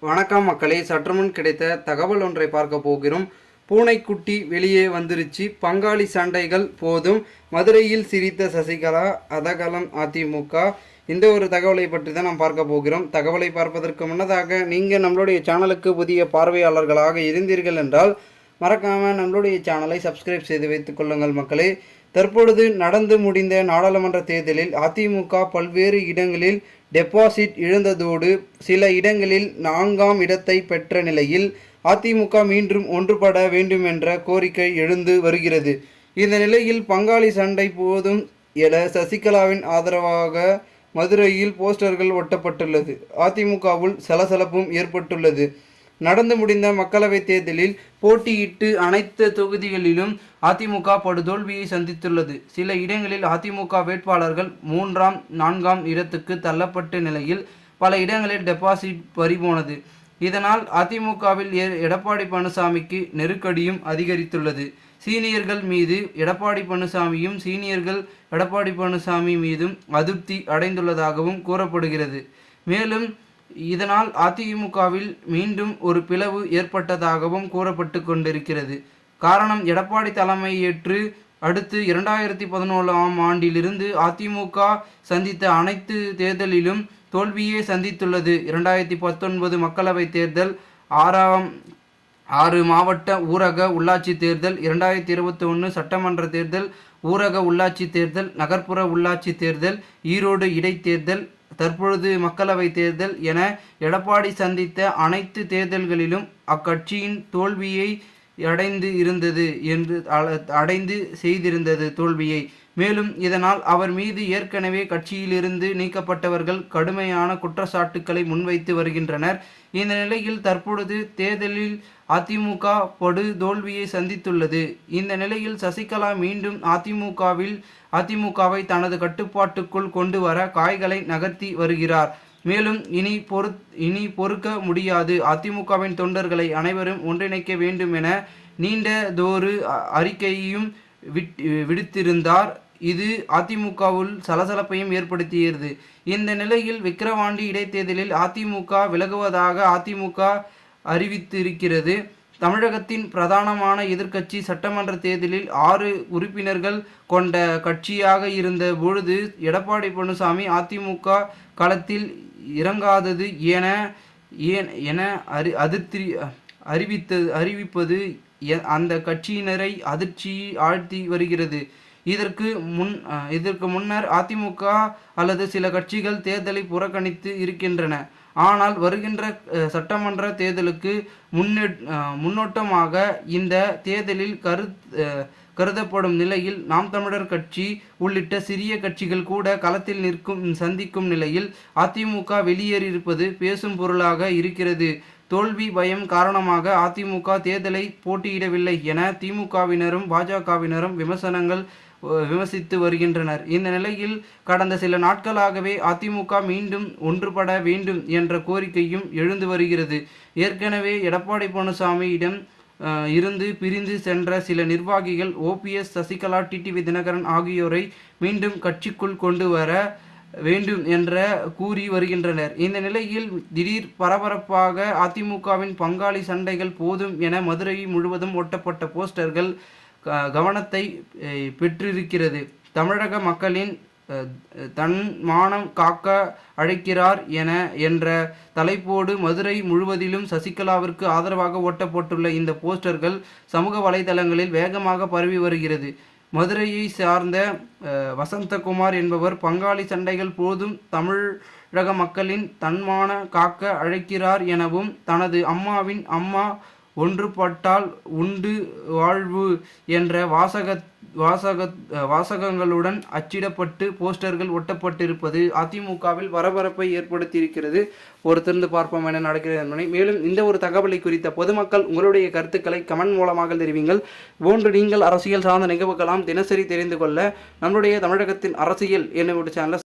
வணக்கம் மக்களே, சற்றுமுன் கிடைத்த தகவல் ஒன்றை பார்க்க போகிறோம். பூனைக்குட்டி வெளியே வந்துருச்சு, பங்காளி சண்டைகள் போதும், மதுரையில் சிரித்த சசிகலா, அதகலம் அதிமுக. இந்த ஒரு தகவலை பற்றி தான் நாம் பார்க்க போகிறோம். தகவலை பார்ப்பதற்கு முன்னதாக நீங்கள் நம்மளுடைய சேனலுக்கு புதிய பார்வையாளர்களாக இருந்தீர்கள் என்றால் மறக்காமல் நம்மளுடைய சேனலை சப்ஸ்கிரைப் செய்து வைத்துக் கொள்ளுங்கள் மக்களே. தற்பொழுது நடந்து முடிந்த நாடாளுமன்ற தேர்தலில் அதிமுக பல்வேறு இடங்களில் டெபாசிட் இழந்ததோடு சில இடங்களில் 4ஆம் இடத்தை பெற்ற நிலையில் அதிமுக மீண்டும் ஒன்றுபட வேண்டும் என்ற கோரிக்கை எழுந்து வருகிறது. இந்த நிலையில் பங்காளி சண்டை போதும் என சசிகலாவின் ஆதரவாக மதுரையில் போஸ்டர்கள் ஒட்டப்பட்டுள்ளது. அதிமுகவுள் சலசலப்பும் ஏற்பட்டுள்ளது. நடந்து முடிந்த மக்களவைத் தேர்தலில் போட்டியிட்டு அனைத்து தொகுதிகளிலும் அதிமுக படுதோல்வியை சந்தித்துள்ளது. சில இடங்களில் அதிமுக வேட்பாளர்கள் 3ஆம் 4ஆம் இடத்துக்கு தள்ளப்பட்ட நிலையில் பல இடங்களில் டெபாசிட் பறிபோனது. இதனால் அதிமுகவில் எடப்பாடி பழனிசாமிக்கு நெருக்கடியும் அதிகரித்துள்ளது. சீனியர்கள் மீது எடப்பாடி பழனிசாமியும் சீனியர்கள் எடப்பாடி பழனிசாமி மீதும் அதிருப்தி அடைந்துள்ளதாகவும் கூறப்படுகிறது. மேலும் இதனால் அதிமுகவில் மீண்டும் ஒரு பிளவு ஏற்பட்டதாகவும் கூறப்பட்டு கொண்டிருக்கிறது. காரணம், எடப்பாடி தலைமையேற்று அடுத்து 2017ஆம் ஆண்டிலிருந்து அதிமுக சந்தித்த அனைத்து தேர்தலிலும் தோல்வியே சந்தித்துள்ளது. 2019 மக்களவைத் தேர்தல், 6 மாவட்ட ஊரக உள்ளாட்சி தேர்தல், 2021 சட்டமன்ற தேர்தல், ஊரக உள்ளாட்சி தேர்தல், நகர்ப்புற உள்ளாட்சி தேர்தல், ஈரோடு இடைத்தேர்தல், தற்பொழுது மக்களவை தேர்தல் என எடப்பாடி சந்தித்த அனைத்து தேர்தல்களிலும் அக்கட்சியின் தோல்வியை அடைந்து செய்திருந்தது தோல்வியை. மேலும் இதனால் அவர் மீது ஏற்கனவே கட்சியிலிருந்து நீக்கப்பட்டவர்கள் கடுமையான குற்றச்சாட்டுக்களை முன்வைத்து வருகின்றனர். இந்த நிலையில் தற்பொழுது தேர்தலில் அதிமுக படு தோல்வியை சந்தித்துள்ளது. இந்த நிலையில் சசிகலா மீண்டும் அதிமுகவை தனது கட்டுப்பாட்டுக்குள் கொண்டு வர காய்களை நகர்த்தி வருகிறார். மேலும் இனி பொறுக்க முடியாது, அதிமுகவின் தொண்டர்களை அனைவரும் ஒன்றிணைக்க வேண்டும் என நீண்டதொரு அறிக்கையையும் விடுத்திருந்தார். இது அதிமுகவுள் சலசலப்பையும் ஏற்படுத்தியது. இந்த நிலையில் விக்கிரவாண்டி இடைத்தேர்தலில் அதிமுக விலகுவதாக அதிமுக அறிவித்திருக்கிறது. தமிழகத்தின் பிரதானமான எதிர்க்கட்சி சட்டமன்ற தேர்தலில் 6 உறுப்பினர்கள் கொண்ட கட்சியாக இருந்த பொழுது எடப்பாடி பழனிசாமி அதிமுக களத்தில் இறங்காதது என அறிவிப்பது அந்த கட்சியினரை அதிர்ச்சி ஆழ்த்தி வருகிறது. இதற்கு முன்னர் அதிமுக அல்லது சில கட்சிகள் தேர்தலை புறக்கணித்து இருக்கின்றன. ஆனால் வருகின்ற சட்டமன்ற தேர்தலுக்கு முன்னோட்டமாக இந்த தேர்தலில் கருதப்படும் நிலையில் நாம் தமிழர் கட்சி உள்ளிட்ட சிறிய கட்சிகள் கூட களத்தில் சந்திக்கும் நிலையில் அதிமுக வெளியேறியிருப்பது பேசும் பொருளாக இருக்கிறது. தோல்வி பயம் காரணமாக அதிமுக தேர்தலை போட்டியிடவில்லை என திமுகவினரும் பாஜகவினரும் விமர்சித்து வருகின்றனர். இந்த நிலையில் கடந்த சில நாட்களாகவே அதிமுக மீண்டும் ஒன்றுபட வேண்டும் என்ற கோரிக்கையும் எழுந்து வருகிறது. ஏற்கனவே எடப்பாடி பழனிசாமியிடம் இருந்து பிரிந்து சென்ற சில நிர்வாகிகள் ஓபிஎஸ், சசிகலா, டிடிவி தினகரன் ஆகியோரை மீண்டும் கட்சிக்குள் கொண்டு வர வேண்டும் என்ற கூறி வருகின்றனர். இந்த நிலையில் திடீர் பரபரப்பாக அதிமுகவின் பங்காளி சண்டைகள் போதும் என மதுரை முழுவதும் ஒட்டப்பட்ட போஸ்டர்கள் கவனத்தை பெற்றிருக்கிறது. தமிழக மக்களின் தன்மானம் காக்க அழைக்கிறார் என்ற தலைப்போடு மதுரை முழுவதிலும் சசிகலாவிற்கு ஆதரவாக ஓட்டப்பட்டுள்ள இந்த போஸ்டர்கள் சமூக வலைதளங்களில் வேகமாக பரவி வருகிறது. மதுரையை சார்ந்த வசந்தகுமார் என்பவர் பங்காளி சண்டைகள் போதும், தமிழக மக்களின் தன்மான காக்க அழைக்கிறார் எனவும் தனது அம்மாவின் அம்மா ஒன்றுபட்டால் உண்டு வாழ்வு என்ற வாசகங்களுடன் அச்சிடப்பட்டு போஸ்டர்கள் ஒட்டப்பட்டிருப்பது அதிமுகவில் பரபரப்பை ஏற்படுத்தியிருக்கிறது. பொறுத்திருந்து பார்ப்போம் என நடக்கிறது என்பதை. மேலும் இந்த ஒரு தகவலை குறித்த பொதுமக்கள் உங்களுடைய கருத்துக்களை கமெண்ட் மூலமாக தெரிவிங்கள். போன்று நீங்கள் அரசியல் சார்ந்த நிகழ்வுகளாம் தினசரி தெரிந்து கொள்ள நம்முடைய தமிழகத்தின் அரசியல் என்னும் சேனலை